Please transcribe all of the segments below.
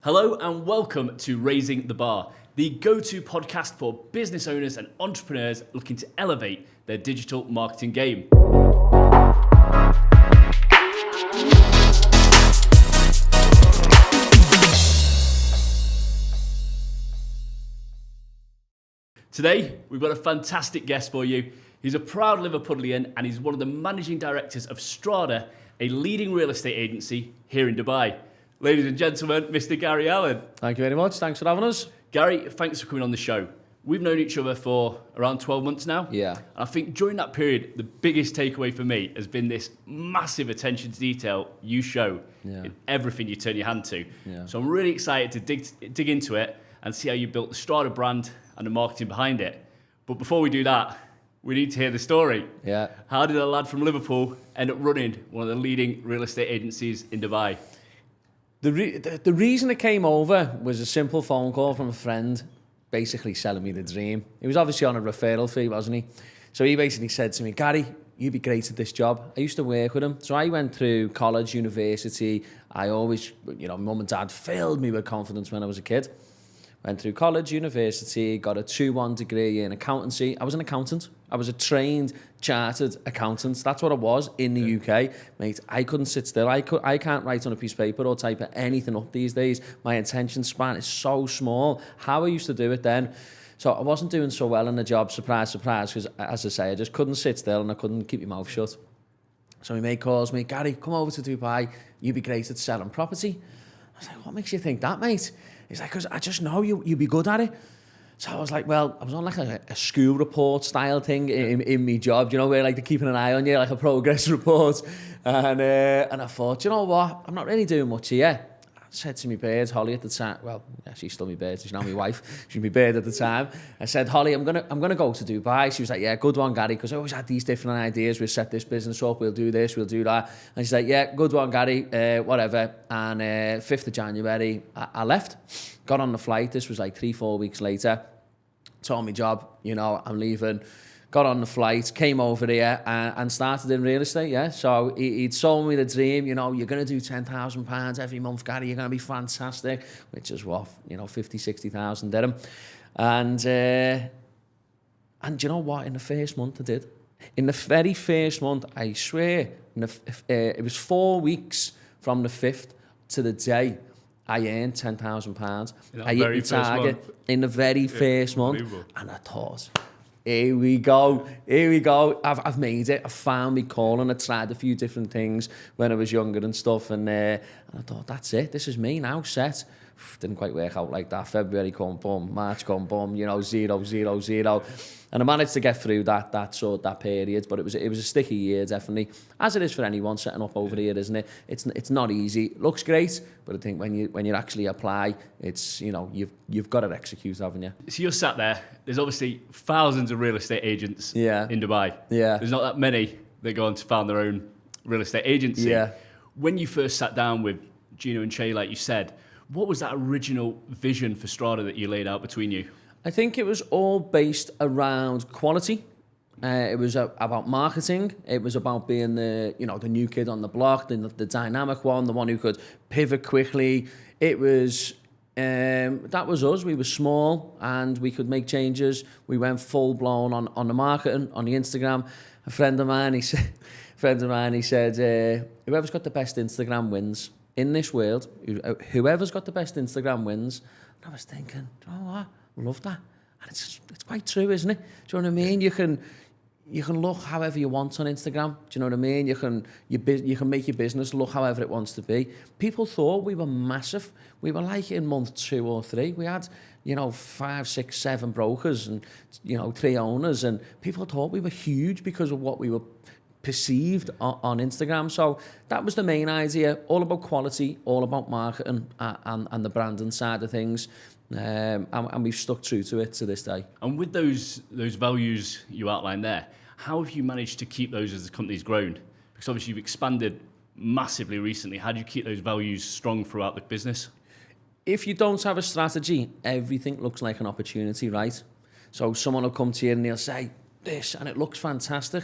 Hello and welcome to Raising the Barr, the go-to podcast for business owners and entrepreneurs looking to elevate their digital marketing game. Today, we've got a fantastic guest for you. He's a proud Liverpoolian and he's one of the managing directors of Strada, a leading real estate agency here in Dubai. Ladies and gentlemen, Mr. Gary Allen. Thank you very much. Thanks for having us. Gary, thanks for coming on the show. We've known each other for around 12 months now. Yeah. And I think during that period, the biggest takeaway for me has been this massive attention to detail you show in everything you turn your hand to. Yeah. So I'm really excited to dig into it and see how you built the Strada brand and the marketing behind it. But before we do that, we need to hear the story. Yeah. How did a lad from Liverpool end up running one of the leading real estate agencies in Dubai? The reason it came over was a simple phone call from a friend basically selling me the dream. He was obviously on a referral fee, wasn't he? So he basically said to me, Gary, you'd be great at this job. I used to work with him. So I went through college, university. I always, mum and dad filled me with confidence when I was a kid. Went through college, university, got a 2-1 degree in accountancy. I was an accountant. I was a trained, chartered accountant. That's what I was in the UK. Mate, I couldn't sit still. I can't write on a piece of paper or type anything up these days. My attention span is so small. How I used to do it then. So I wasn't doing so well in the job, surprise, surprise, because as I say, I just couldn't sit still and I couldn't keep my mouth shut. So my mate calls me, Gary, come over to Dubai. You'd be great at selling property. I was like, what makes you think that, mate? He's like, because I just know you'd be good at it. So I was like, well, I was on like a school report style thing in my job, where like they're keeping an eye on you, like a progress report. And I thought, you know what, I'm not really doing much here. I said to my bird, Holly, at the time, well, yeah, she's still my bird, she's now my wife, she's my bird at the time. I said, Holly, I'm gonna go to Dubai. She was like, yeah, good one, Gary, because I always had these different ideas. We'll set this business up, we'll do this, we'll do that. And she's like, yeah, good one, Gary, whatever. And 5th of January, I left, got on the flight. This was like 3-4 weeks later. Told me job, I'm leaving. Got on the flight, came over here and started in real estate, yeah. So he'd sold me the dream, you're going to do £10,000 every month, Gary, you're going to be fantastic, which is what, 50, 60,000 dirham. And you know what, in the first month I did. In the very first month, I swear, it was 4 weeks from the 5th to the day I earned £10,000. I hit the target in the very first month. And I thought, here we go. I've made it. I found me calling. I tried a few different things when I was younger and stuff. And I thought, that's it. This is me now, set. Didn't quite work out like that. February come, boom. March come, boom. 0, 0, 0. And I managed to get through that period, but it was a sticky year, definitely, as it is for anyone setting up over here, isn't it? It's not easy. It looks great, but I think when you actually apply, it's you've got to execute, haven't you? So you're sat there. There's obviously thousands of real estate agents in Dubai. Yeah. There's not that many that go on to found their own real estate agency. Yeah. When you first sat down with Gino and Che, like you said, what was that original vision for Strada that you laid out between you? I think it was all based around quality. It was about marketing. It was about being the new kid on the block, the dynamic one, the one who could pivot quickly. It was that was us. We were small and we could make changes. We went full blown on the marketing, on the Instagram. A friend of mine, he said, whoever's got the best Instagram wins in this world. Whoever's got the best Instagram wins. And I was thinking, oh, what? Love that. And it's quite true, isn't it? Do you know what I mean? You can look however you want on Instagram. Do you know what I mean? You can make your business look however it wants to be. People thought we were massive. We were like in month 2 or 3. We had 5, 6, 7 brokers and 3 owners, and people thought we were huge because of what we were perceived on Instagram. So that was the main idea. All about quality, all about marketing and the branding side of things. And we've stuck true to it to this day. And with those values you outlined there, how have you managed to keep those as the company's grown? Because obviously you've expanded massively recently. How do you keep those values strong throughout the business? If you don't have a strategy, everything looks like an opportunity, right? So someone will come to you and they'll say this, and it looks fantastic.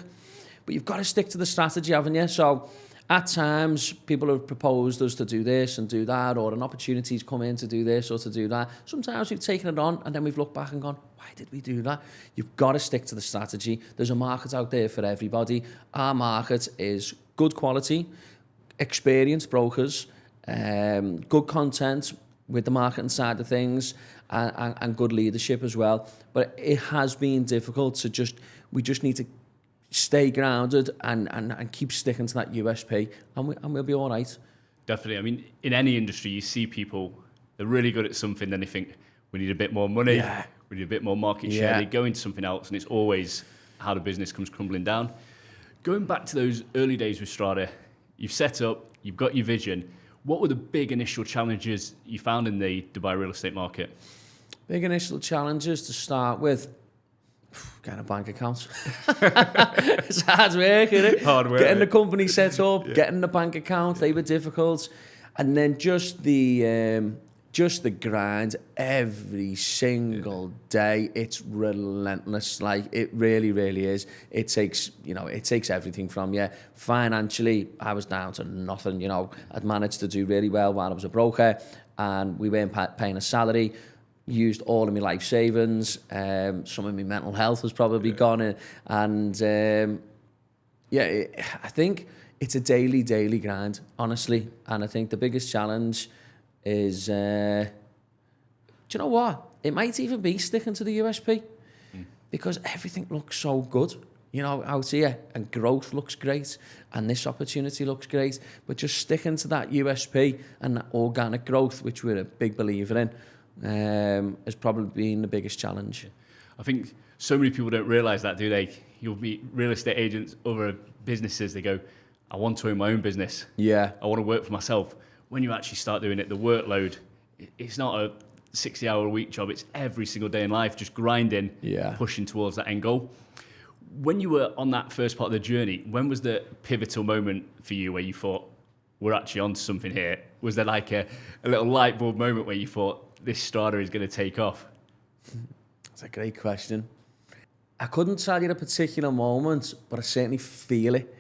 But you've got to stick to the strategy, haven't you? So At times, people have proposed us to do this and do that, or an opportunity's come in to do this or to do that. Sometimes we've taken it on and then we've looked back and gone, why did we do that? You've got to stick to the strategy. There's a market out there for everybody. Our market is good quality, experienced brokers, good content with the marketing side of things, and good leadership as well. But it has been difficult to we just need to stay grounded and keep sticking to that USP, and we'll be all right. Definitely. I mean, in any industry, you see people, they're really good at something, then they think, we need a bit more money, we need a bit more market share. They go into something else, and it's always how the business comes crumbling down. Going back to those early days with Strada, you've set up, you've got your vision. What were the big initial challenges you found in the Dubai real estate market? Big initial challenges to start with. Getting a bank account. It's hard work, isn't it? Hard work. Getting the company set up, getting the bank account, they were difficult. And then just the grind every single day. It's relentless. Like, it really, really is. It takes everything from you. Financially, I was down to nothing. I'd managed to do really well while I was a broker, and we weren't paying a salary. Used all of my life savings. Some of my mental health was probably gone. And I think it's a daily grind, honestly. And I think the biggest challenge is, do you know what? It might even be sticking to the USP, because everything looks so good, out here, and growth looks great, and this opportunity looks great. But just sticking to that USP and that organic growth, which we're a big believer in, has probably been the biggest challenge. I think so many people don't realise that, do they? You'll meet real estate agents, other businesses, they go, I want to own my own business. Yeah. I want to work for myself. When you actually start doing it, the workload, it's not a 60-hour-a-week job. It's every single day in life, just grinding, pushing towards that end goal. When you were on that first part of the journey, when was the pivotal moment for you where you thought, we're actually onto something here? Was there like a little light bulb moment where you thought, this Strada is going to take off? That's a great question. I couldn't tell you a particular moment, but I certainly feel it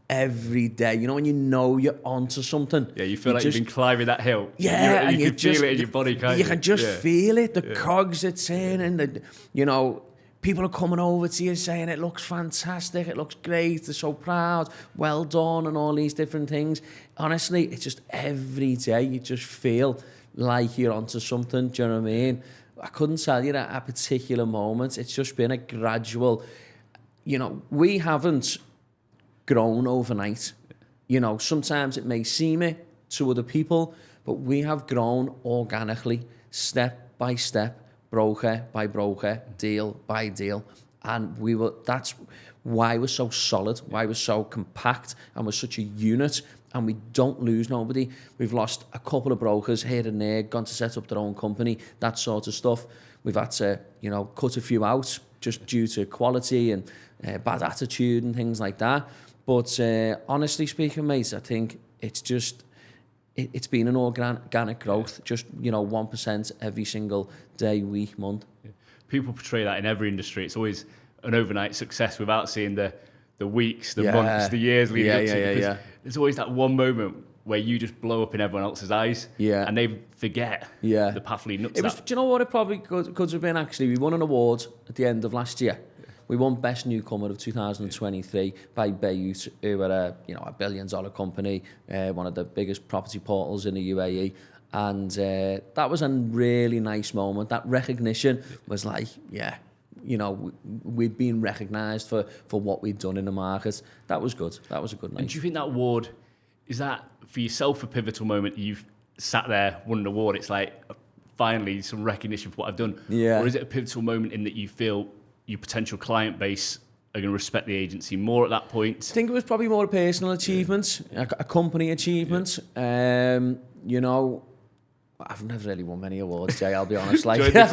every day. When you're onto something. Yeah, you feel like you've been climbing that hill. Yeah, and you can feel it in your body, can't you? You can just feel it. The cogs are turning. People are coming over to you saying it looks fantastic, it looks great, they're so proud, well done, and all these different things. Honestly, it's just every day you just feel like you're onto something. Do you know what I mean? I couldn't tell you that a particular moment. It's just been a gradual. We haven't grown overnight. Sometimes it may seem it to other people, but we have grown organically, step by step, broker by broker, deal by deal. And that's why we're so solid, why we're so compact, and we're such a unit, and we don't lose nobody. We've lost a couple of brokers here and there, gone to set up their own company, that sort of stuff. We've had to, cut a few out just due to quality and bad attitude and things like that. But honestly speaking, mate, I think it's just, it's been an organic growth, just, 1% every single day, week, month. Yeah. People portray that in every industry. It's always an overnight success without seeing the weeks, the months, the years leading up to it. There's always that one moment where you just blow up in everyone else's eyes, and they forget the path leading up to that. Do you know what it probably could have been, actually? We won an award at the end of last year. We won Best Newcomer of 2023 by Bayut, who are a billion-dollar company, one of the biggest property portals in the UAE. And that was a really nice moment. That recognition was like, we've been recognised for what we've done in the market. That was good. That was a good night. And do you think that award, is that for yourself a pivotal moment? You've sat there, won an award, it's like, finally, some recognition for what I've done. Yeah. Or is it a pivotal moment in that you feel your potential client base are going to respect the agency more at that point? I think it was probably more a personal achievement, a company achievement. I've never really won many awards, Jay, I'll be honest. Like, Joined the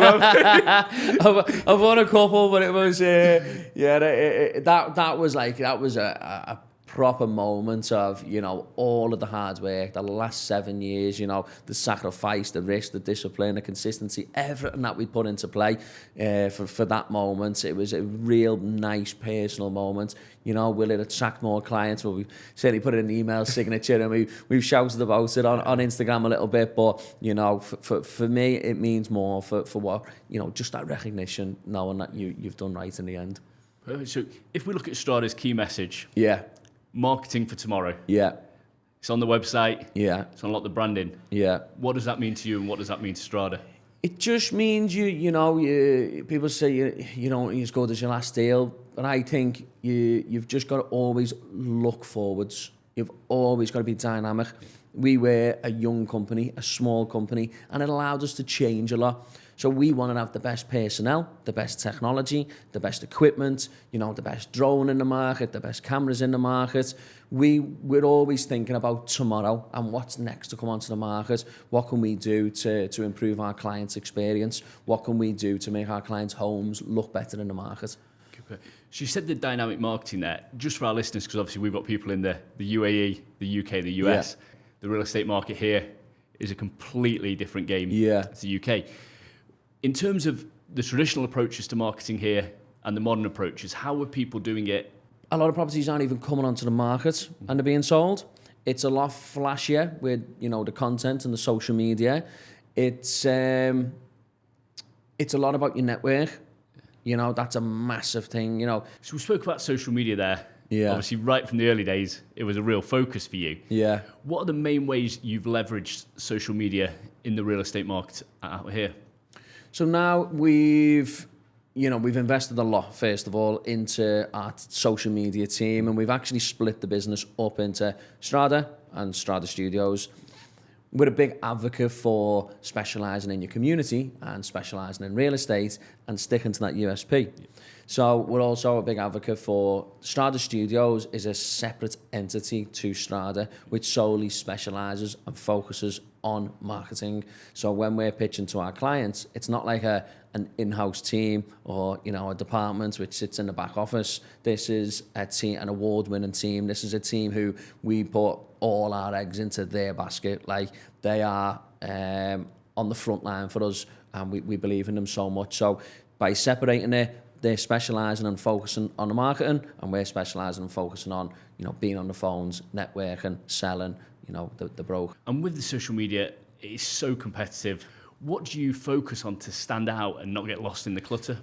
club. I've won a couple, but it was, that was a proper moments of, you know, all of the hard work, the last 7 years, you know, the sacrifice, the risk, the discipline, the consistency, everything that we put into play for that moment. It was a real nice personal moment. You know, will it attract more clients? Well, we certainly put it in the email signature, and we've shouted about it on Instagram a little bit, but, you know, for me, it means more for what, you know, just that recognition, knowing that you've done right in the end. So if we look at Strada's key message, Yeah. marketing for tomorrow. Yeah. It's on the website. Yeah. It's on a lot of the branding. Yeah. What does that mean to you, and what does that mean to Strada? It just means people say you don't need as good as your last deal, but I think you've just got to always look forwards. You've always got to be dynamic. We were a young company, a small company, and it allowed us to change a lot. So we want to have the best personnel, the best technology, the best equipment, you know, the best drone in the market, the best cameras in the market. We're always thinking about tomorrow and what's next to come onto the market. What can we do to improve our clients' experience? What can we do to make our clients' homes look better in the market? So you said the dynamic marketing there, just for our listeners, because obviously we've got people in the UAE, the UK, the US. Yeah. The real estate market here is a completely different game to the UK. In terms of the traditional approaches to marketing here and the modern approaches, how are people doing it? A lot of properties aren't even coming onto the market and they're being sold. It's a lot flashier with, you know, the content and the social media. It's a lot about your network. You know, that's a massive thing, you know. So we spoke about social media there. Yeah. Obviously, right from the early days, it was a real focus for you. Yeah. What are the main ways you've leveraged social media in the real estate market out here? So now we've invested a lot, first of all, into our social media team, and we've actually split the business up into Strada and Strada Studios. We're a big advocate for specialising in your community and specialising in real estate and sticking to that USP. So we're also a big advocate for Strada Studios is a separate entity to Strada, which solely specialises and focuses on marketing. So when we're pitching to our clients, it's not like an in-house team or, you know, a department which sits in the back office. This is a team, an award-winning team. This is a team who we put all our eggs into their basket. Like, they are on the front line for us, and we believe in them so much. So by separating it, they're specialising and focusing on the marketing, and we're specialising and focusing on, you know, being on the phones, networking, selling, you know, the broke. And with the social media, it's so competitive. What do you focus on to stand out and not get lost in the clutter?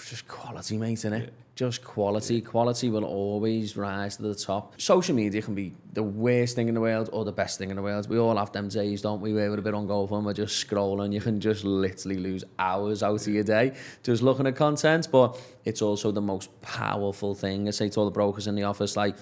Just quality, mate, innit? Yeah. Just quality. Yeah. Quality will always rise to the top. Social media can be the worst thing in the world or the best thing in the world. We all have them days, don't we, where we're a bit hungover and we're just scrolling. You can just literally lose hours out of your day just looking at content, but it's also the most powerful thing. I say to all the brokers in the office, like,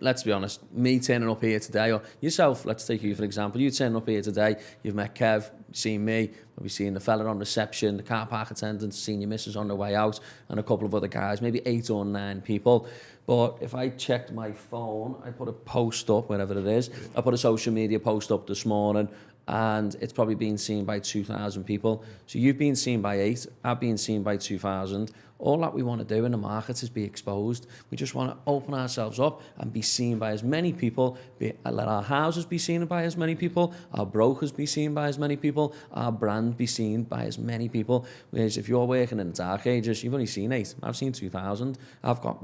let's be honest, me turning up here today, or yourself, let's take you for example, you turning up here today, you've met Kev, seen me, maybe seen the fella on reception, the car park attendant, seen your missus on the way out, and a couple of other guys, maybe 8 or 9 people. But if I checked my phone, I put a post up, wherever it is, I put a social media post up this morning, and it's probably been seen by 2,000 people. So you've been seen by 8, I've been seen by 2,000. All that we want to do in the market is be exposed. We just want to open ourselves up and be seen by as many people, let our houses be seen by as many people, our brokers be seen by as many people, our brand be seen by as many people. Whereas if you're working in the dark ages, you've only seen 8, I've seen 2,000. I've got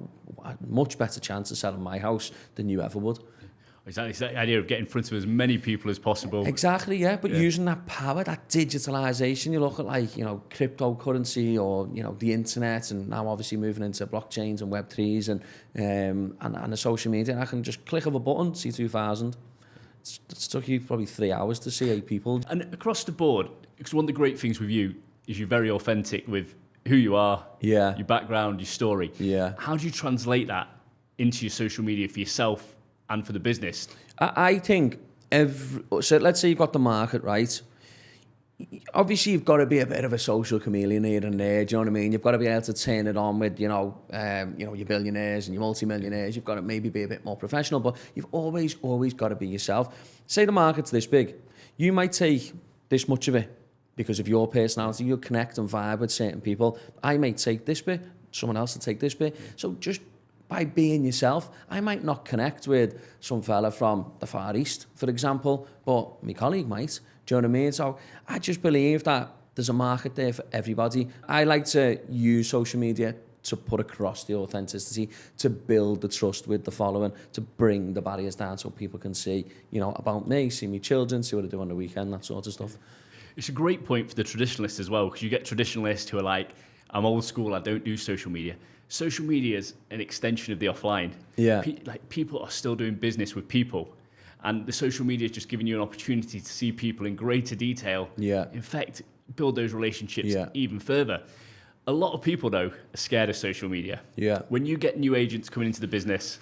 a much better chance of selling my house than you ever would. Exactly. It's that idea of getting in front of as many people as possible. Exactly, yeah. But using that power, that digitalisation, you look at, like, you know, cryptocurrency or, you know, the internet, and now obviously moving into blockchains and Web3s and the social media. And I can just click of a button, see 2,000. It took you probably 3 hours to see 8 people. And across the board, because one of the great things with you is you're very authentic with who you are, your background, your story. Yeah. How do you translate that into your social media for yourself and for the business? I think so let's say you've got the market right. Obviously, you've got to be a bit of a social chameleon here and there. Do you know what I mean? You've got to be able to turn it on with, your billionaires and your multi-millionaires. You've got to maybe be a bit more professional, but you've always got to be yourself. Say the market's this big. You might take this much of it because of your personality. You'll connect and vibe with certain people. I may take this bit. Someone else will take this bit. So just by being yourself. I might not connect with some fella from the Far East, for example, but my colleague might. Do you know what I mean? So I just believe that there's a market there for everybody. I like to use social media to put across the authenticity, to build the trust with the following, to bring the barriers down so people can see, you know, about me, see me children, see what I do on the weekend, that sort of stuff. It's a great point for the traditionalists as well, because you get traditionalists who are like, I'm old school, I don't do social media. Social media is an extension of the offline. Yeah. People are still doing business with people. And the social media is just giving you an opportunity to see people in greater detail. Yeah. In fact, build those relationships Yeah. even further. A lot of people, though, are scared of social media. Yeah. When you get new agents coming into the business...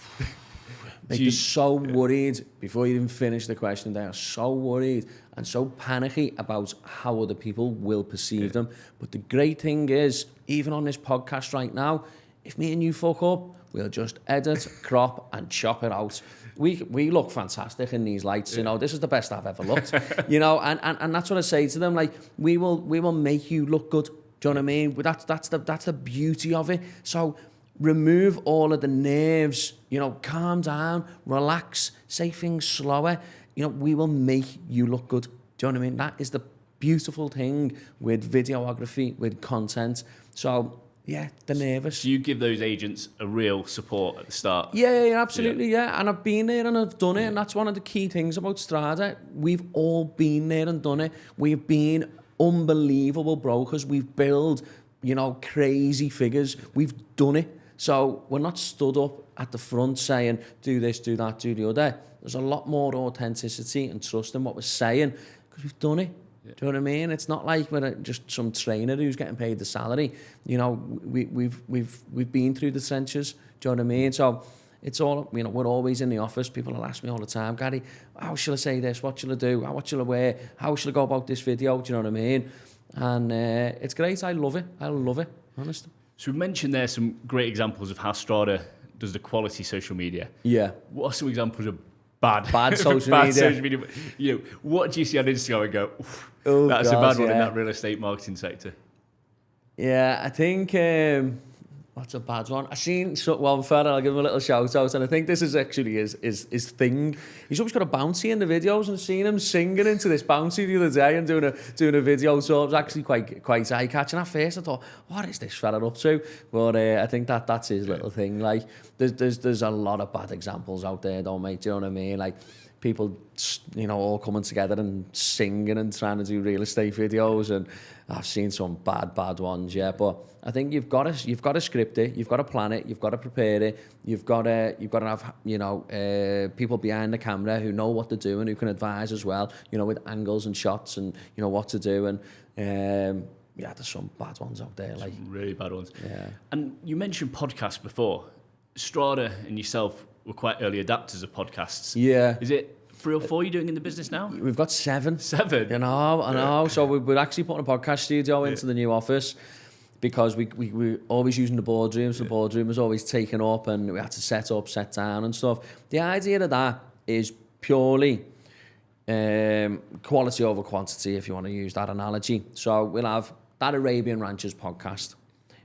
They're so worried, before you even finish the question, they are so worried and so panicky about how other people will perceive them. But the great thing is, even on this podcast right now, if me and you fuck up, we'll just edit, crop and chop it out. We look fantastic in these lights, you know, this is the best I've ever looked, you know, and that's what I say to them, like, we will make you look good. Do you know what I mean? But that's the beauty of it. So remove all of the nerves, you know, calm down, relax, say things slower. You know, we will make you look good. Do you know what I mean? That is the beautiful thing with videography, with content. So, yeah, they're nervous. Do you give those agents a real support at the start? Yeah, absolutely, yeah. And I've been there and I've done it, and that's one of the key things about Strada. We've all been there and done it. We've been unbelievable brokers. We've built, you know, crazy figures. We've done it. So we're not stood up at the front saying, do this, do that, do the other. There's a lot more authenticity and trust in what we're saying because we've done it. Yeah. Do you know what I mean? It's not like we're just some trainer who's getting paid the salary. You know, we've been through the trenches. Do you know what I mean? So it's all, you know, we're always in the office. People will ask me all the time, Gary, how shall I say this? What shall I do? What shall I wear? How shall I go about this video? Do you know what I mean? And it's great. I love it. I love it, honestly. So we mentioned there some great examples of how Strada does the quality social media. Yeah. What are some examples of bad social bad media? Social media? You know, what do you see on Instagram and go, that's a bad one in that real estate marketing sector? Yeah, I think what's a bad one? I seen one fella, I'll give him a little shout out, and I think this is actually his thing. He's always got a bouncy in the videos, and seen him singing into this bouncy the other day and doing a video, so it was actually quite eye catching. At first I thought, what is this fella up to? But I think that's his little thing. Like there's a lot of bad examples out there, though, mate. Do you know what I mean? Like people, you know, all coming together and singing and trying to do real estate videos, and I've seen some bad ones, yeah. But I think you've got to script it, you've got to plan it, you've got to prepare it, you've got to have, you know, people behind the camera who know what to do and who can advise as well, you know, with angles and shots and, you know, what to do. And yeah, there's some bad ones out there, like some really bad ones. Yeah. And you mentioned podcasts before. Strada and yourself were quite early adapters of podcasts. Yeah. Is it 3 or 4 you're doing in the business now? We've got 7. 7? You know, I know. So we're actually putting a podcast studio into the new office because we're always using the boardrooms. The boardroom was always taken up and we had to set up, set down and stuff. The idea of that is purely quality over quantity, if you want to use that analogy. So we'll have that Arabian Ranchers podcast.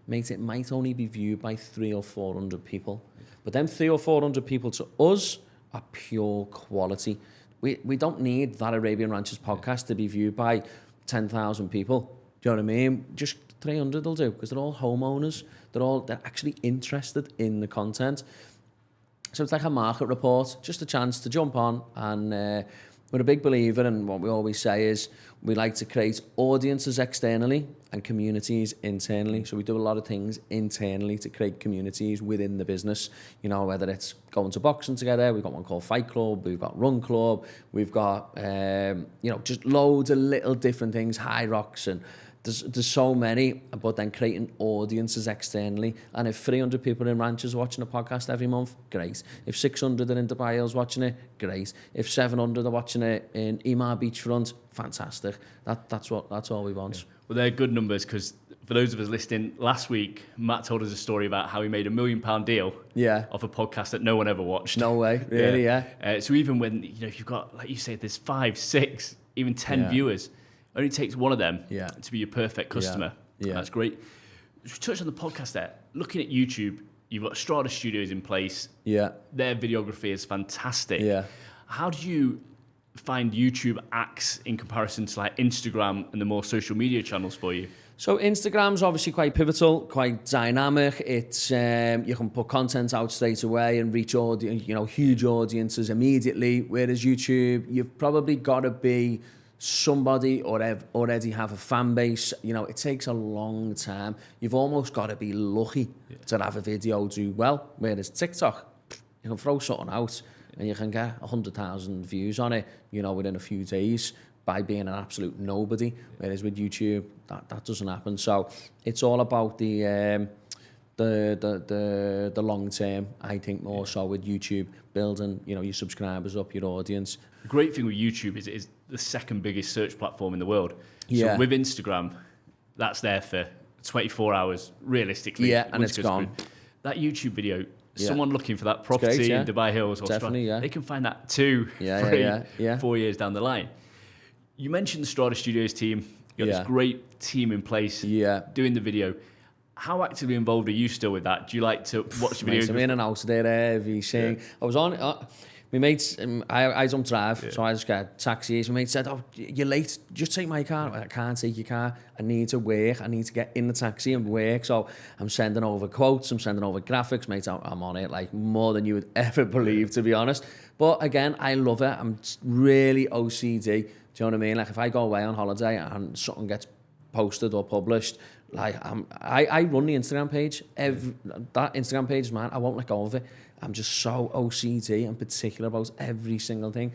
Mate, it might only be viewed by 300 or 400 people. But them 300 or 400 people to us are pure quality. We don't need that Arabian Ranchers podcast to be viewed by 10,000 people. Do you know what I mean? Just 300 will do, because they're all homeowners. They're actually interested in the content. So it's like a market report, just a chance to jump on. And we're a big believer in what we always say is we like to create audiences externally and communities internally. So we do a lot of things internally to create communities within the business. You know, whether it's going to boxing together, we've got one called Fight Club, we've got Run Club, we've got, you know, just loads of little different things, High Rocks, and there's so many, but then creating audiences externally. And if 300 people in Ranches are watching a podcast every month, great. If 600 are in Dubai Hills watching it, great. If 700 are watching it in Emaar Beachfront, fantastic. That's all we want. Yeah. Well, they're good numbers, because for those of us listening, last week, Matt told us a story about how he made £1 million deal off a podcast that no one ever watched. No way, really, yeah. So even when, you know, if you've got, like you say, there's 5, 6, even 10 viewers, it only takes one of them to be your perfect customer. Yeah. That's great. We touched on the podcast there. Looking at YouTube, You've got Strada Studios in place. Yeah. Their videography is fantastic. Yeah. How do you find YouTube acts in comparison to like Instagram and the more social media channels for you? So Instagram's obviously quite pivotal, quite dynamic. It's you can put content out straight away and reach huge audiences immediately. Whereas YouTube, you've probably got to be somebody or already have a fan base. You know, it takes a long time. You've almost got to be lucky to have a video do well. Whereas TikTok, you can throw something out and you can get 100,000 views on it, within a few days, by being an absolute nobody. Whereas with YouTube, that doesn't happen. So it's all about the long term, I think, more so with YouTube, building, your subscribers up, your audience. The great thing with YouTube is it is the second biggest search platform in the world. Yeah. So with Instagram, that's there for 24 hours, realistically. Yeah, and it's gone. That YouTube video, someone looking for that property great, in Dubai Hills or definitely, Strada, they can find that 2, 3, 4 years down the line. You mentioned the Strada Studios team. You got this great team in place doing the video. How actively involved are you still with that? Do you like to watch videos? I'm in and out there every single. I was on. My mates, I don't drive, so I just get taxis. My mate said, "Oh, you're late. Just take my car." I can't take your car. I need to work. I need to get in the taxi and work. So I'm sending over quotes. I'm sending over graphics, mate. I'm on it like more than you would ever believe, to be honest. But again, I love it. I'm really OCD. Do you know what I mean? Like if I go away on holiday and something gets posted or published, like I run the Instagram page. That Instagram page is mine. I won't let go of it. I'm just so OCD and particular about every single thing.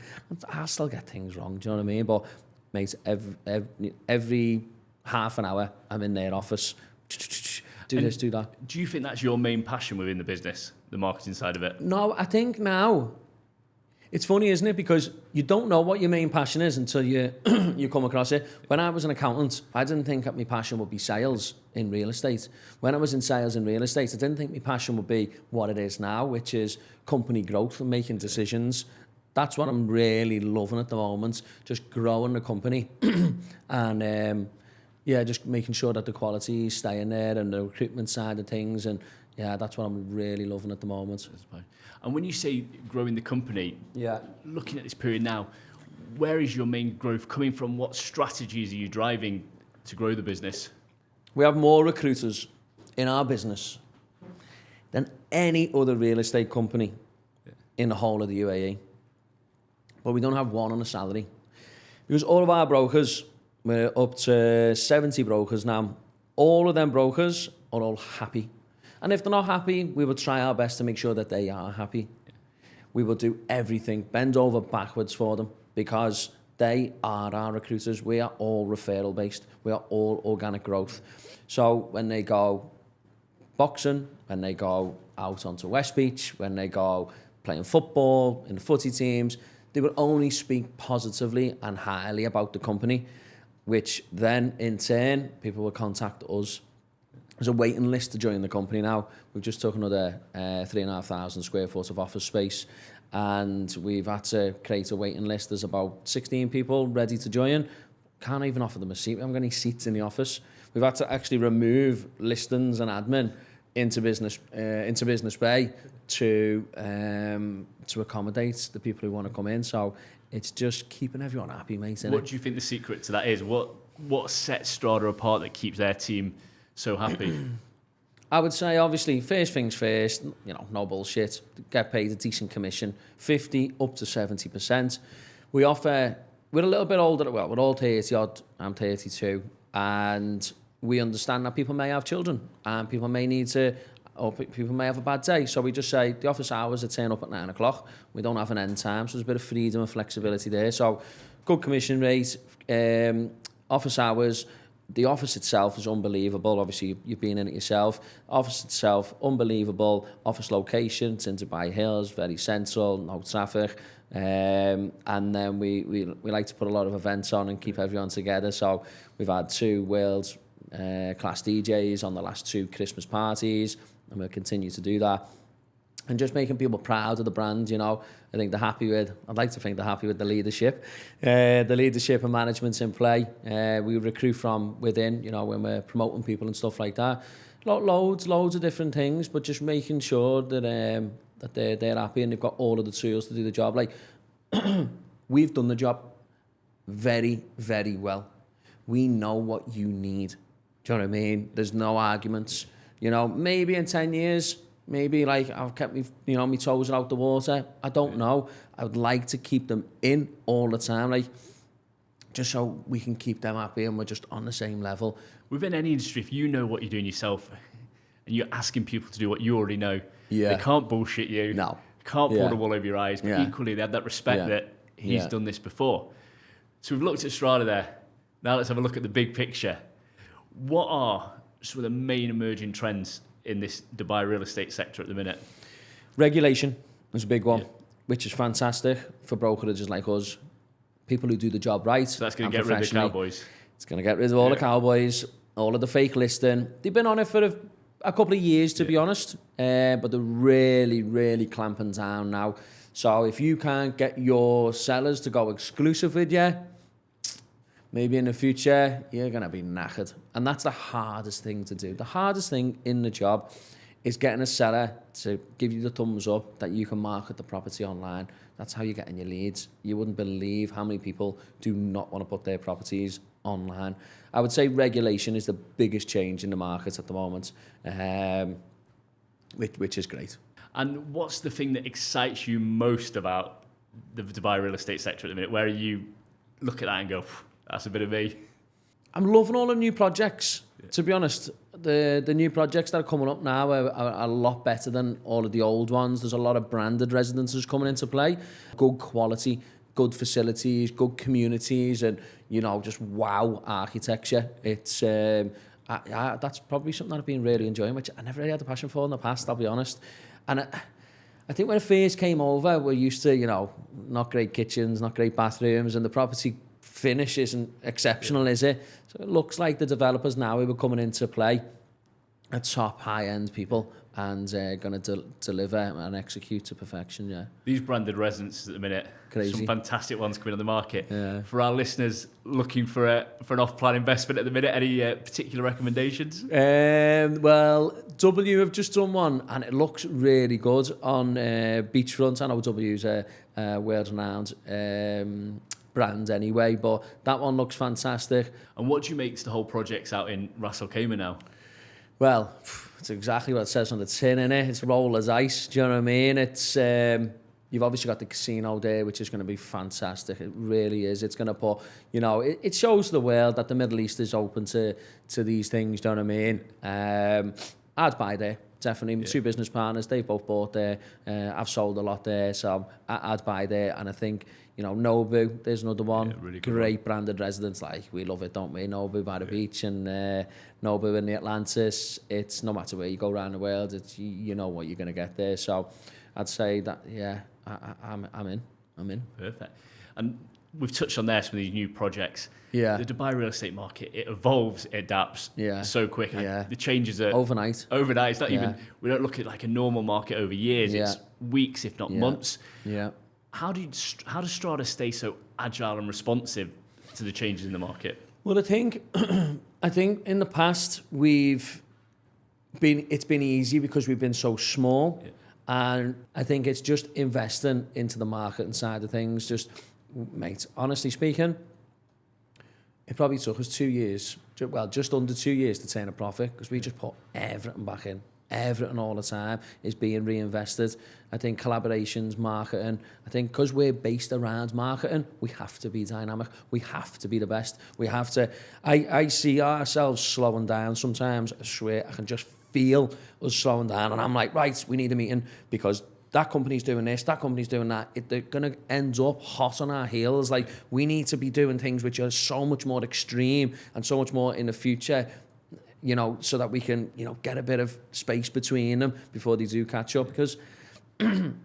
I still get things wrong. Do you know what I mean? But mate, every half an hour, I'm in their office. Do this, do that. Do you think that's your main passion within the business, the marketing side of it? No, I think now. It's funny, isn't it? Because you don't know what your main passion is until you you come across it. When I was an accountant, I didn't think that my passion would be sales in real estate. When I was in sales in real estate, I didn't think my passion would be what it is now, which is company growth and making decisions. That's what I'm really loving at the moment, just growing the company and just making sure that the quality is staying there and the recruitment side of things. And yeah, that's what I'm really loving at the moment. And when you say growing the company, looking at this period now, where is your main growth coming from? What strategies are you driving to grow the business? We have more recruiters in our business than any other real estate company in the whole of the UAE. But we don't have one on a salary. Because all of our brokers, we're up to 70 brokers now, all of them brokers are all happy. And if they're not happy, we will try our best to make sure that they are happy. We will do everything, bend over backwards for them, because they are our recruiters. We are all referral based. We are all organic growth. So when they go boxing, when they go out onto West Beach, when they go playing football in the footy teams, they will only speak positively and highly about the company, which then in turn, people will contact us. There's a waiting list to join the company now. We've just took another 3,500 square foot of office space, and we've had to create a waiting list. There's about 16 people ready to join. Can't even offer them a seat. We haven't got any seats in the office. We've had to actually remove listings and admin into business bay to accommodate the people who want to come in. So it's just keeping everyone happy, mate. What do you think the secret to that is? What sets Strada apart that keeps their team so happy? I would say, obviously, first things first, no bullshit. Get paid a decent commission, 50 up to 70%. We offer, we're a little bit older, well, we're all 30 odd, I'm 32, and we understand that people may have children and people may need to, or people may have a bad day. So we just say the office hours are turn up at 9 o'clock. We don't have an end time, so there's a bit of freedom and flexibility there. So good commission rate, office hours. The office itself is unbelievable. Obviously, you've been in it yourself. Office itself, unbelievable. Office location, it's in Dubai Hills, very central, no traffic. And then we like to put a lot of events on and keep everyone together. So we've had 2 world class DJs on the last 2 Christmas parties, and we'll continue to do that. And just making people proud of the brand, I think I'd like to think they're happy with the leadership. The leadership and management's in play. We recruit from within, when we're promoting people and stuff like that. Loads of different things, but just making sure that they're happy and they've got all of the tools to do the job. Like, we've done the job very, very well. We know what you need. Do you know what I mean? There's no arguments. You know, maybe in 10 years, maybe like I've kept my toes out the water. I don't know. I would like to keep them in all the time, like, just so we can keep them happy and we're just on the same level. Within any industry, if you know what you're doing yourself and you're asking people to do what you already know, they can't bullshit you. No. Can't pull the wool over your eyes, but equally they have that respect that he's done this before. So we've looked at Strada there. Now let's have a look at the big picture. What are some of the main emerging trends in this Dubai real estate sector at the minute? Regulation is a big one, which is fantastic for brokerages like us. People who do the job right. So that's going to get rid of the cowboys. It's going to get rid of all the cowboys, all of the fake listing. They've been on it for a couple of years, to be honest, but they're really, really clamping down now. So if you can't get your sellers to go exclusive with you, maybe in the future, you're going to be knackered. And that's the hardest thing to do. The hardest thing in the job is getting a seller to give you the thumbs up that you can market the property online. That's how you're getting your leads. You wouldn't believe how many people do not want to put their properties online. I would say regulation is the biggest change in the market at the moment, which is great. And what's the thing that excites you most about the Dubai real estate sector at the minute? Where you look at that and go, that's a bit of me? I'm loving all the new projects, to be honest. The new projects that are coming up now are a lot better than all of the old ones. There's a lot of branded residences coming into play. Good quality, good facilities, good communities, and, you know, just wow architecture. It's that's probably something that I've been really enjoying, which I never really had a passion for in the past, I'll be honest. And I think when I first came over, we're used to, you know, not great kitchens, not great bathrooms, and the property finish isn't exceptional, is it? So it looks like the developers now who are coming into play are top high-end people and going to deliver and execute to perfection, These branded residences at the minute, crazy. Some fantastic ones coming on the market. Yeah. For our listeners looking for an off-plan investment at the minute, any particular recommendations? Well, W have just done one and it looks really good on beachfront. I know W's a world-renowned brand anyway, but that one looks fantastic. And what do you make to the whole projects out in Ras Al Khaimah now? Well, it's exactly what it says on the tin, innit? It's roll as ice, do you know what I mean? It's you've obviously got the casino there, which is going to be fantastic. It really is. It's going to put, you know, it shows the world that the Middle East is open to these things, do you know what I mean? I'd buy there, definitely. My two business partners, they've both bought there. I've sold a lot there, so I'd buy there. And I think, you know, Nobu, there's another one. Really good great one. Branded residence. Like, we love it, don't we? Nobu by the beach and Nobu in the Atlantis. It's no matter where you go around the world, it's you know what you're going to get there. So I'd say that, I'm in. Perfect. And we've touched on there some of these new projects. Yeah. The Dubai real estate market, it evolves, it adapts so quick. Yeah. The changes are Overnight. It's not even, we don't look at like a normal market over years. Yeah. It's weeks, if not months. Yeah. How does Strada stay so agile and responsive to the changes in the market? Well, I think in the past it's been easy because we've been so small, and I think it's just investing into the marketing side of things. Just, mate, honestly speaking, it probably took us 2 years, just under 2 years to turn a profit because we just put everything back in. Everything all the time is being reinvested. I think collaborations, marketing, I think because we're based around marketing, we have to be dynamic. We have to be the best. We have to, I see ourselves slowing down sometimes. I swear, I can just feel us slowing down. And I'm like, right, we need a meeting because that company's doing this, that company's doing that. They're going to end up hot on our heels. Like, we need to be doing things which are so much more extreme and so much more in the future, you know, so that we can, you know, get a bit of space between them before they do catch up. Because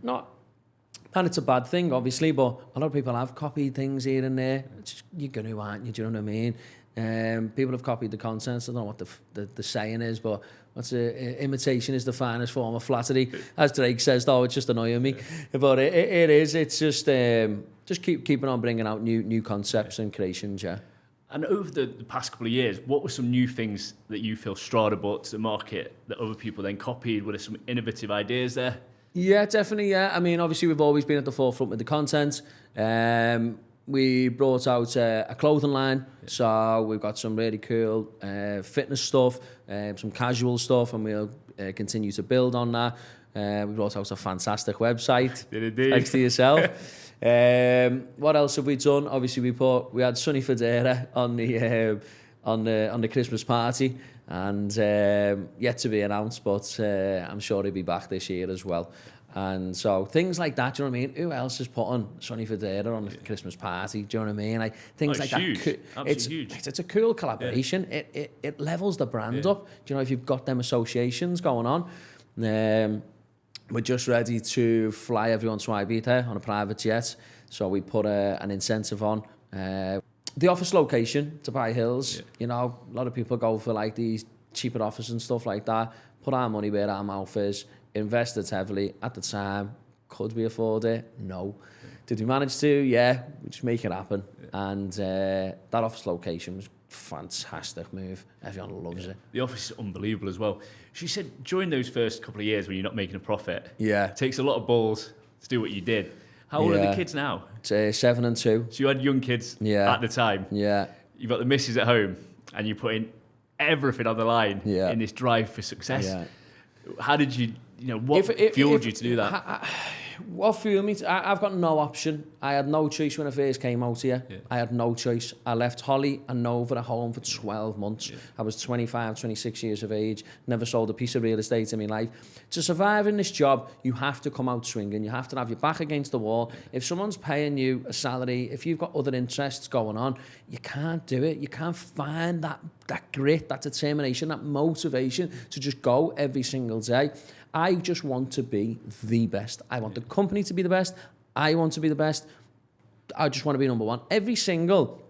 not that it's a bad thing, obviously, but a lot of people have copied things here and there. You're going to, aren't you? Do you know what I mean? People have copied the content. I don't know what the saying is, but imitation is the finest form of flattery, as Drake says. Though it's just annoying me, but it is. It's just keeping on bringing out new concepts and creations. Yeah. And over the past couple of years, what were some new things that you feel Strada brought to the market that other people then copied? Were there some innovative ideas there? Yeah, definitely, yeah. I mean, obviously, we've always been at the forefront with the content. We brought out a clothing line, so we've got some really cool fitness stuff, some casual stuff, and we'll continue to build on that. We brought out a fantastic website. Did indeed. Thanks to yourself. What else have we done? Obviously, we had Sonny Federa on the Christmas party, and yet to be announced, but I'm sure he'll be back this year as well. And so things like that, do you know what I mean? Who else is putting Sonny Federa on the Christmas party? Do you know what I mean? Like things like huge. that. Absolutely huge. It's a cool collaboration. Yeah. It levels the brand up. Do you know, if you've got them associations going on? We're just ready to fly everyone to Ibiza on a private jet. So we put an incentive on. The office location, Dubai Hills, you know, a lot of people go for like these cheaper offers and stuff like that. Put our money where our mouth is. Invested heavily at the time. Could we afford it? No. Did we manage to? Yeah. We just make it happen. And that office location was a fantastic move. Everyone loves it. The office is unbelievable as well. She said during those first couple of years when you're not making a profit, it takes a lot of balls to do what you did. How old are the kids now? 7 and 2. So you had young kids at the time. Yeah. You've got the missus at home and you're putting everything on the line in this drive for success. Yeah. How did you, what fueled you to do that? What fueled me? I've got no option. I had no choice when I first came out here. Yeah. I had no choice. I left Holly and Nova at home for 12 months. Yeah. I was 25, 26 years of age. Never sold a piece of real estate in my life. To survive in this job, you have to come out swinging. You have to have your back against the wall. If someone's paying you a salary, if you've got other interests going on, you can't do it. You can't find that grit, that determination, that motivation to just go every single day. I just want to be the best. I want the company to be the best. I want to be the best. I just want to be number one. Every single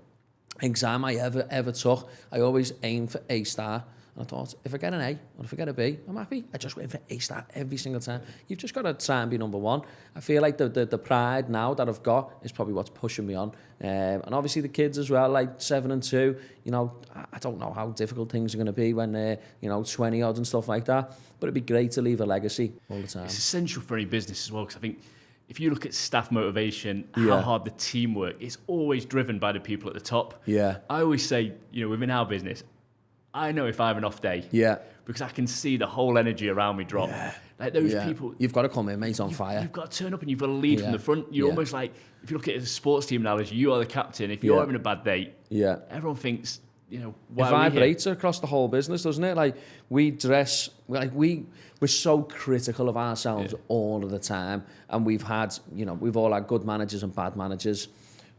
exam I ever took, I always aimed for A star. And I thought, if I get an A or if I get a B, I'm happy. I just went for A star every single time. You've just got to try and be number one. I feel like the pride now that I've got is probably what's pushing me on. And obviously the kids as well, like 7 and 2, I don't know how difficult things are going to be when they're, 20 odd and stuff like that. But it'd be great to leave a legacy all the time. It's essential for any business as well, because I think if you look at staff motivation, how hard the team work, it's always driven by the people at the top. Yeah. I always say, within our business, I know if I have an off day. Yeah. Because I can see the whole energy around me drop. Yeah. Like those people. You've got to come in, mate, on fire. You've got to turn up and you've got to lead from the front. You're almost like, if you look at it as a sports team analogy, you are the captain. If you're having a bad day, everyone thinks, why it vibrates across the whole business, doesn't it? Like we dress, we're so critical of ourselves all of the time. And we've all had good managers and bad managers.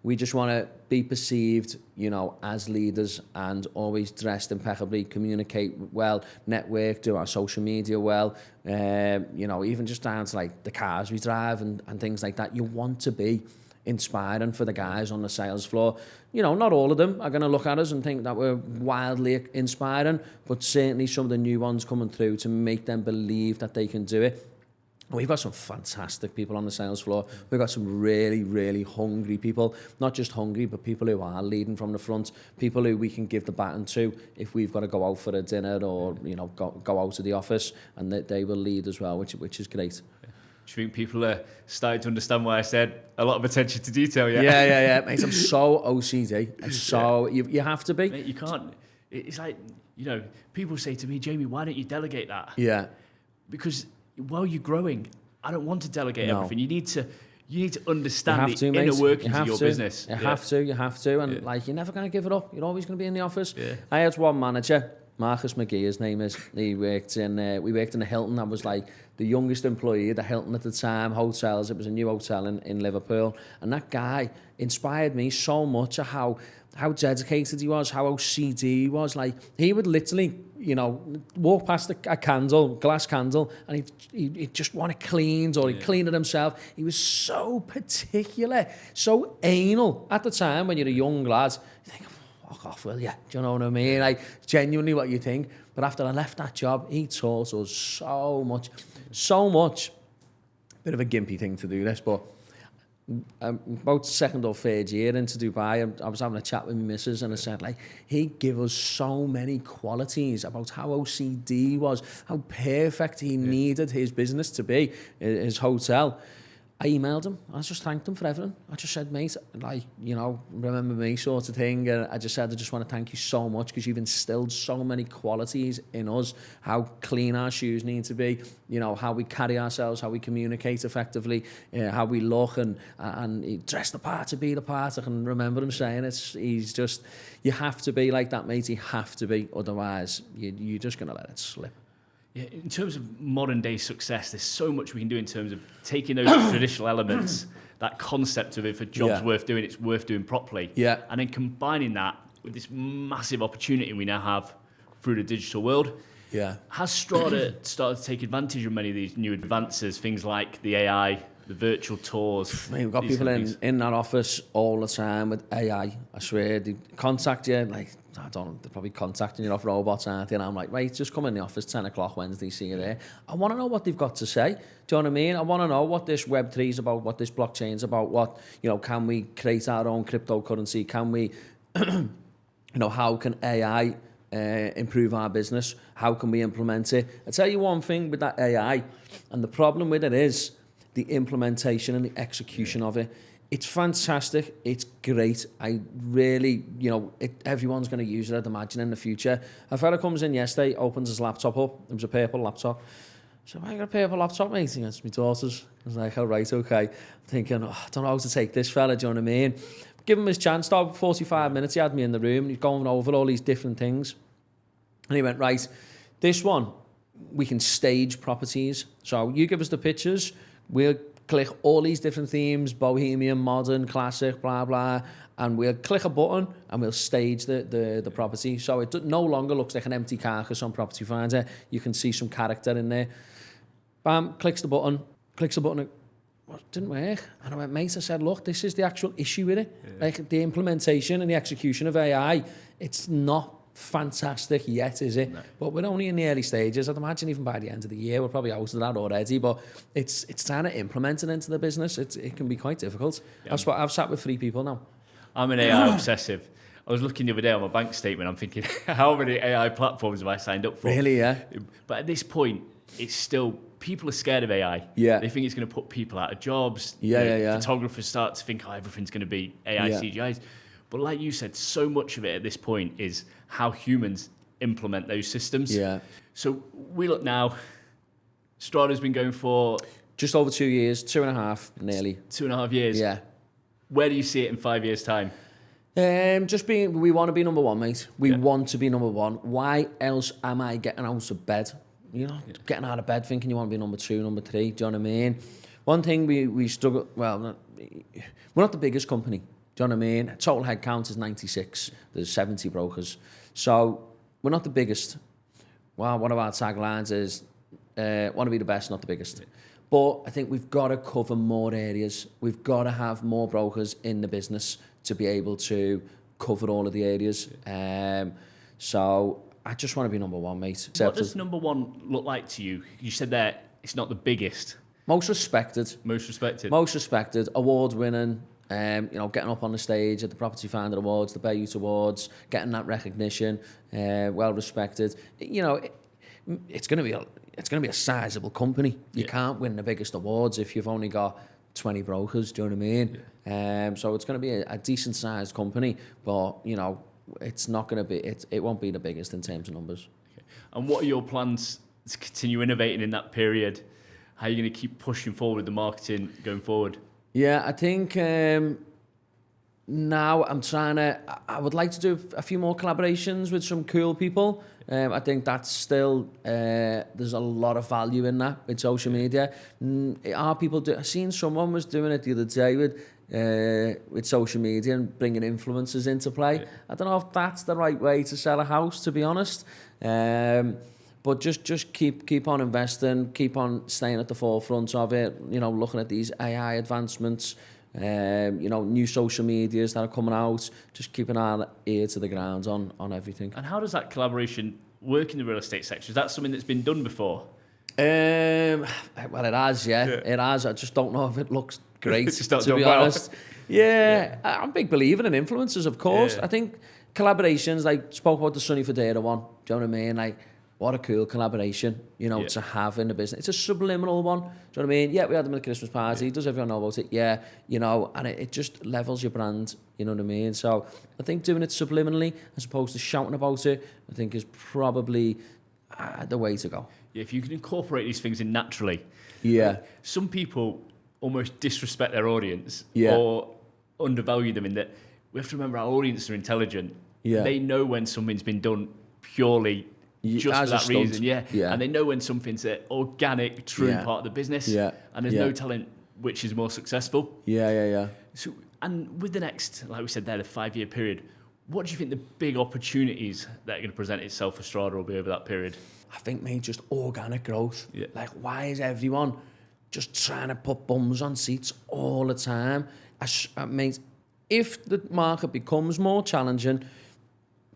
We just want to be perceived, as leaders and always dressed impeccably, communicate well, network, do our social media well, even just down to like the cars we drive and things like that. You want to be inspiring for the guys on the sales floor. Not all of them are going to look at us and think that we're wildly inspiring, but certainly some of the new ones coming through to make them believe that they can do it. We've got some fantastic people on the sales floor. We've got some really, really hungry people. Not just hungry, but people who are leading from the front. People who we can give the baton to if we've got to go out for a dinner or, go out to the office, and they will lead as well, which is great. Do you think people are starting to understand why I said a lot of attention to detail? Yeah. Mate, I'm so OCD. You have to be. Mate, you can't. It's like, people say to me, Jamie, why don't you delegate that? Yeah. Because while you're growing, I don't want to delegate everything. You need to understand the inner workings of your business. You have to. And you're never going to give it up. You're always going to be in the office. Yeah. I had one manager, Marcus McGee, his name is. We worked in the Hilton. I was like the youngest employee at the Hilton at the time, hotels. It was a new hotel in Liverpool. And that guy inspired me so much of how dedicated he was, how OCD he was. Like, he would literally, walk past a glass candle, and he'd just want it cleaned, or he'd clean it himself. He was so particular, so anal. At the time, when you're a young lad, you think, fuck off, will you? Do you know what I mean? Like, genuinely what you think. But after I left that job, he taught us so much. Bit of a gimpy thing to do this, but about second or third year into Dubai, I was having a chat with my missus and I said, like, he gave us so many qualities about how OCD he was, how perfect he needed his business to be, his hotel. I emailed him. I just thanked him for everything. I just said, mate, like, you know, remember me sort of thing. And I just said, I just want to thank you so much because you've instilled so many qualities in us, how clean our shoes need to be, you know, how we carry ourselves, how we communicate effectively, how we look and he dressed the part to be the part. I can remember him saying he's just, you have to be like that, mate. You have to be. Otherwise, you're just going to let it slip. Yeah, in terms of modern day success, there's so much we can do in terms of taking those traditional elements, that concept of if a job's worth doing, it's worth doing properly. Yeah. And then combining that with this massive opportunity we now have through the digital world. Yeah. Has Strada started to take advantage of many of these new advances, things like the AI, the virtual tours? Mate, we've got people in that office all the time with AI. I swear, they contact you, like, I don't know, they're probably contacting you off robots, aren't they? And I'm like, right, just come in the office, 10 o'clock Wednesday, see you there. I want to know what they've got to say. Do you know what I mean? I want to know what this Web3 is about, what this blockchain is about, what, you know, can we create our own cryptocurrency? Can we, you know, how can AI improve our business? How can we implement it? I'll tell you one thing with that AI, and the problem with it is the implementation and the execution of it. It's fantastic. It's great. I really, you know, everyone's going to use it, I'd imagine, in the future. A fella comes in yesterday, opens his laptop up. It was a purple laptop. So I got a purple laptop, mate. He goes, it's my daughter's. I was like, all right, okay. I'm thinking, I don't know how to take this fella, do you know what I mean? Give him his chance. Stop 45 minutes. He had me in the room. He's going over all these different things. And he went, right, this one, we can stage properties. So you give us the pictures. We'll click all these different themes, bohemian, modern, classic, blah, blah, and we'll click a button and we'll stage the property. So it no longer looks like an empty carcass on Property Finder. You can see some character in there. Bam, clicks the button, it didn't work. And I went, mate, I said, look, this is the actual issue with it. Yeah. Like the implementation and the execution of AI, it's not fantastic yet, is it? No. But we're only in the early stages. I'd imagine even by the end of the year, we're probably out of that already. But it's trying to implement it into the business. It can be quite difficult. Yeah. I've sat with 3 people now. I'm an AI obsessive. I was looking the other day on my bank statement. I'm thinking, how many AI platforms have I signed up for? Really, yeah. But at this point, it's still, people are scared of AI. Yeah. They think it's going to put people out of jobs. Yeah. Photographers start to think, everything's going to be AI CGIs. But like you said, so much of it at this point is how humans implement those systems. Yeah. So we look now, Strada's been going for... just over 2 years, 2.5, nearly. 2.5 years? Yeah. Where do you see it in 5 years' time? We want to be number 1, mate. We want to be number 1. Why else am I getting out of bed? You know, getting out of bed thinking you want to be number 2, number 3, do you know what I mean? One thing we struggle... Well, we're not the biggest company. Do you know what I mean? Total headcount is 96. There's 70 brokers. So we're not the biggest. Well, one of our taglines is, want to be the best, not the biggest. Yeah. But I think we've got to cover more areas. We've got to have more brokers in the business to be able to cover all of the areas. Yeah. So I just want to be number 1, mate. What does number 1 look like to you? You said that it's not the biggest. Most respected. Most respected. Most respected. Award-winning. You know, getting up on the stage at the Property Finder Awards, the Bayut Awards, getting that recognition, well respected. You know, it's going to be a sizable company. You can't win the biggest awards if you've only got 20 brokers. Do you know what I mean? Yeah. So it's going to be a decent sized company, but you know, it's not going to be. It won't be the biggest in terms of numbers. Okay. And what are your plans to continue innovating in that period? How are you going to keep pushing forward the marketing going forward? Yeah, I think now I would like to do a few more collaborations with some cool people. I think that's still, there's a lot of value in that with social media. Are people I seen someone was doing it the other day with social media and bringing influencers into play. Yeah. I don't know if that's the right way to sell a house, to be honest. But just keep on investing, keep on staying at the forefront of it, you know, looking at these AI advancements, you know, new social medias that are coming out, just keeping our ear to the ground on everything. And how does that collaboration work in the real estate sector? Is that something that's been done before? Well, it has, yeah. It has. I just don't know if it looks great, It's just not to done be well. honest. Yeah, I'm a big believer in influencers, of course. Yeah. I think collaborations, like, spoke about the Sunny Federa one. Do you know what I mean? Like, what a cool collaboration, you know, Yeah. to have in the business. It's a subliminal one. Do you know what I mean? Yeah, we had them at the Christmas party. Does everyone know about it? Yeah, you know, and it just levels your brand, you know what I mean? So I think doing it subliminally as opposed to shouting about it, I think is probably the way to go. Yeah, if you can incorporate these things in naturally. Yeah. Some people almost disrespect their audience Yeah. or undervalue them in that we have to remember our audience are intelligent. Yeah. They know when something's been done purely just as for a that stunt. reason. Yeah. Yeah. And they know when something's an organic, true Yeah. part of the business. Yeah. And there's Yeah. no telling which is more successful. Yeah. So, and with the next, like we said there, the 5-year period, what do you think the big opportunities that are going to present itself for Strada will be over that period? I think, mate, just organic growth. Yeah. Like, why is everyone just trying to put bums on seats all the time? Mate, if the market becomes more challenging,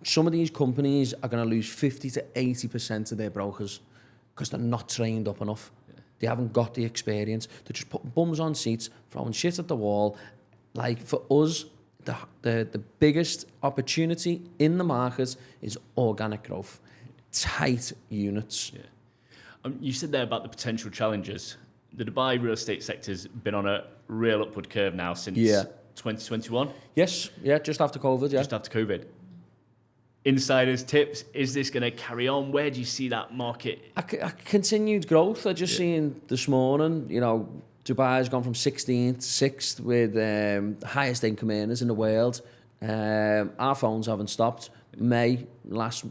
some of these companies are going to lose 50 to 80% of their brokers because they're not trained up enough. Yeah. They haven't got the experience. They're just putting bums on seats, throwing shit at the wall. Like, for us, the biggest opportunity in the market is organic growth. Tight units. Yeah. You said there about the potential challenges. The Dubai real estate sector's been on a real upward curve now since 2021. Yes, yeah, just after COVID, yeah. Just after COVID. Insiders, tips, is this going to carry on? Where do you see that market? A continued growth. I just seen this morning, you know, Dubai's gone from 16th to 6th with the highest income earners in the world. Our phones haven't stopped. May last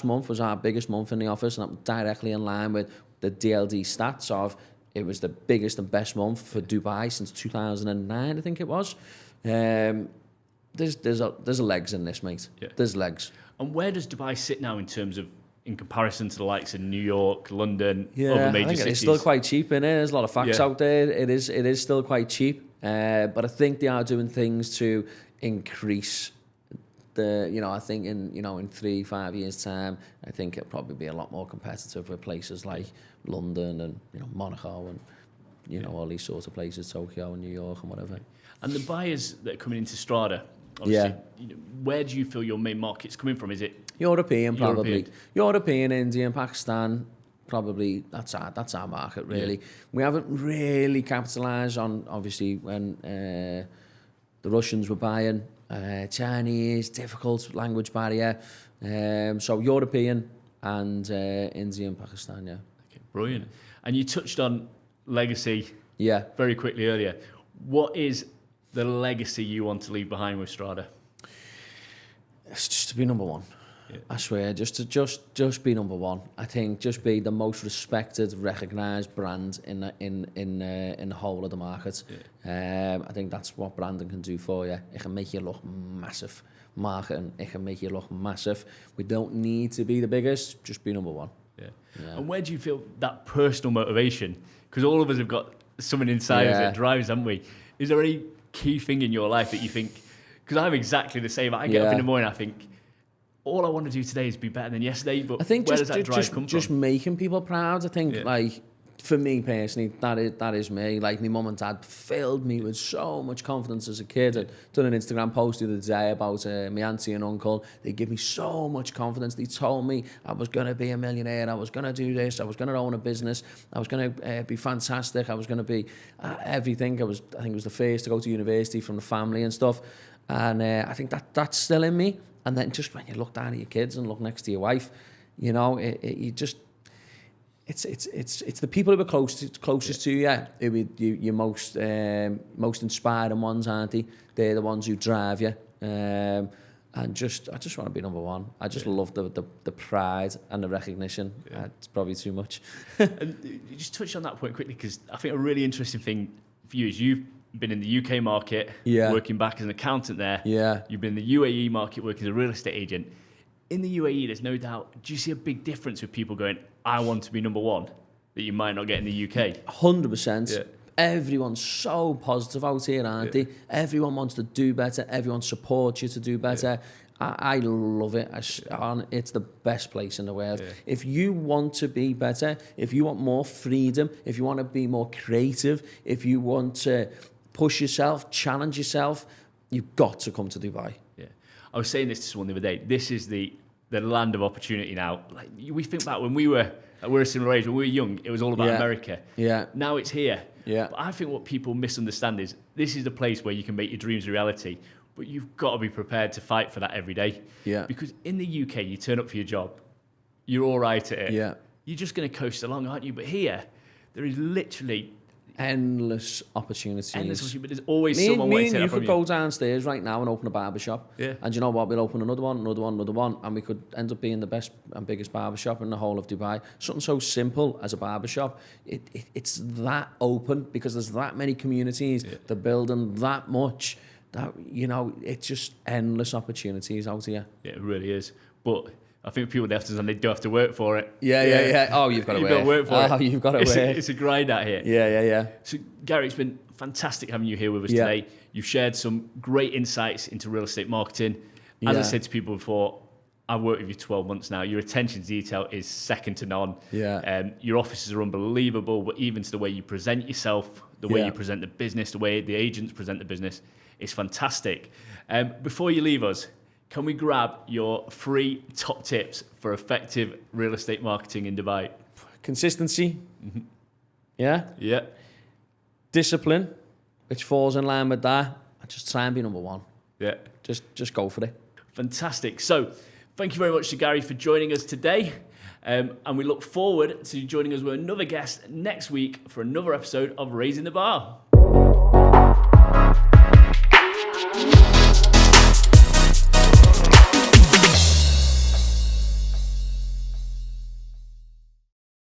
month was our biggest month in the office, and that was directly in line with the DLD stats of it was the biggest and best month for Dubai since 2009, I think it was. There's a legs in this, mate. Yeah. There's legs. And where does Dubai sit now in terms of, in comparison to the likes of New York, London, yeah, other major I think cities? It's still quite cheap in it. There's a lot of facts out there. It is still quite cheap. But I think they are doing things to increase the, you know, I think in 3-5 years time, I think it'll probably be a lot more competitive with places like London and, you know, Monaco and, you know, all these sorts of places, Tokyo and New York and whatever. And the buyers that are coming into Strada, obviously, you know, where do you feel your main market's coming from? Is it European, probably. European, India, Pakistan, probably. That's our market, really. Yeah. We haven't really capitalised on, obviously, when the Russians were buying, Chinese, difficult language barrier. So European and India and Pakistan, yeah. Okay, brilliant. And you touched on legacy very quickly earlier. What is the legacy you want to leave behind with Strada? It's just to be number one. Yeah. I swear, just be number one. I think just be the most respected, recognised brand in the whole of the market. Yeah. I think that's what branding can do for you. It can make you look massive. Marketing, it can make you look massive. We don't need to be the biggest. Just be number one. Yeah. And where do you feel that personal motivation? Because all of us have got something inside us that drives, haven't we? Is there any key thing in your life that you think? Because I'm exactly the same. I get up in the morning, I think, all I want to do today is be better than yesterday. But I think where does that drive come from? Just making people proud. I think, like, for me personally, that is me. Like, my mum and dad filled me with so much confidence as a kid. I'd done an Instagram post the other day about my auntie and uncle. They give me so much confidence. They told me I was going to be a millionaire. I was going to do this. I was going to own a business. I was going to be fantastic. I was going to be everything. I think I was the first to go to university from the family and stuff. And I think that's still in me. And then just when you look down at your kids and look next to your wife, you know, you just... It's the people who are closest to you, who you're most inspiring ones, aren't they? They're the ones who drive you. And I just want to be number one. I just love the pride and the recognition. It's probably too much. And you just touched on that point quickly, because I think a really interesting thing for you is you've been in the UK market, working back as an accountant there. Yeah. You've been in the UAE market, working as a real estate agent. In the UAE, there's no doubt, do you see a big difference with people going, I want to be number one, that you might not get in the UK? 100%. Yeah. Everyone's so positive out here, aren't they? Everyone wants to do better. Everyone supports you to do better. I love it. It's the best place in the world. Yeah. If you want to be better, if you want more freedom, if you want to be more creative, if you want to push yourself, challenge yourself, you've got to come to Dubai. Yeah, I was saying this to someone the other day. This is the land of opportunity now. Like, we think back when we're a similar age, when we were young, it was all about America. Yeah. Now it's here. Yeah. But I think what people misunderstand is this is the place where you can make your dreams a reality, but you've got to be prepared to fight for that every day. Yeah. Because in the UK, you turn up for your job, you're all right at it. Yeah. You're just going to coast along, aren't you? But here, there is literally endless opportunities. But there's always someone waiting for you. You could go downstairs right now and open a barber shop. Yeah. And you know what? We'll open another one, and we could end up being the best and biggest barber shop in the whole of Dubai. Something so simple as a barber shop, it's that open because there's that many communities. Yeah. They're building that much. That, you know, it's just endless opportunities out here. Yeah, it really is. But I think people have to understand they do have to work for it. Yeah. Oh, you've got to work. You've got to work for it. Oh, you've got to work. It's a grind out here. Yeah. So, Gary, it's been fantastic having you here with us today. You've shared some great insights into real estate marketing. As I said to people before, I've worked with you 12 months now. Your attention to detail is second to none. Yeah. Your offices are unbelievable, but even to the way you present yourself, the way you present the business, the way the agents present the business, it's fantastic. Before you leave us, can we grab your 3 top tips for effective real estate marketing in Dubai? Consistency. Mm-hmm. Yeah. Yeah. Discipline, which falls in line with that. And just try and be number 1. Yeah. Just go for it. Fantastic. So, thank you very much to Gary for joining us today. And we look forward to you joining us with another guest next week for another episode of Raising the Barr.